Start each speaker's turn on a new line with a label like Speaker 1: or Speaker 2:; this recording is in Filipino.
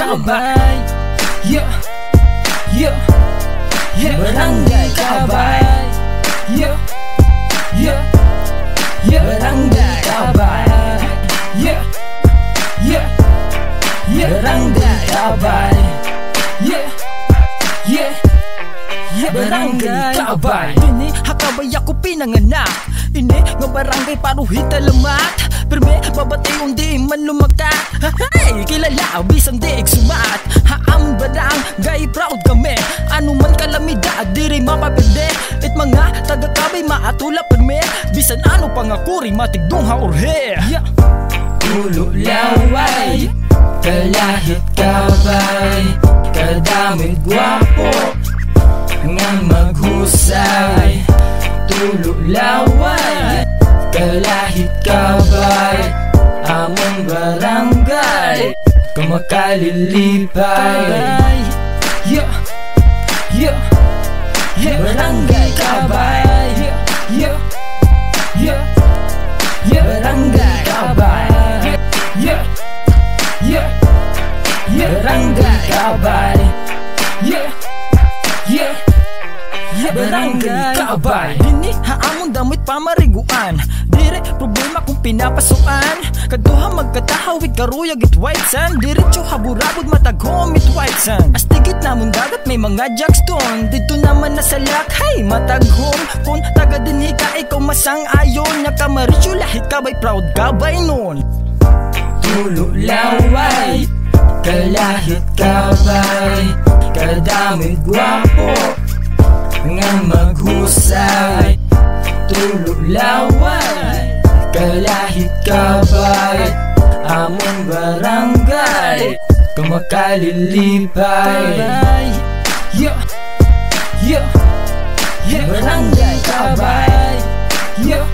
Speaker 1: Kabay. Yeah, yeah, yeah. Barangay Kabay. Yeah, yeah, yeah. Barangay Kabay. Yeah, yeah, yeah. Barangay Kabay. Yeah, yeah, yeah. Barangay Kabay.
Speaker 2: Ini hakabay ako pinanganak. Ini nga barangay paruhit alamat. Perme babatay yung di man lumakat. Hey, kilala bisan di sumat. Haam barangay proud kami. Ano man kalamidad diri mapaperde. It mga taga-kabay maatula perme. Bisan ano pangakuri matigdong haurhe. Yeah.
Speaker 1: Ulo laway, kalahit kabay, kadamit gwapo nga maghusay. Tulo laway, kalahit kabay, among barangay kumakalilipay. Yeah, yeah, yeah. Barangay Kabay. Yeah, yeah, yeah. Barangay Kabay. Yeah, yeah, yeah. Barangay Kabay. Yeah, yeah, yeah. Barangay Kabay.
Speaker 2: Dini haamon damit pamariguan. Dire problema kung pinapasukan. Kaduha magkatahawig karuyag it white sand. Diretso haburabod mataghom it white sand. Astigit namon dagat may mga jackstone. Dito naman nasalak hay mataghom. Kung taga dinhi ka ikaw masang ayon. Nakamarisyo lahit kabay proud kabay nun.
Speaker 1: Tulo laway, kalahit kabay, kadamit gwapo nga maghusay. Tulo laway, kalahit kabay, among barangay kumakalilipay. Yeah, yeah, yeah. Barangay Kabay. Yeah.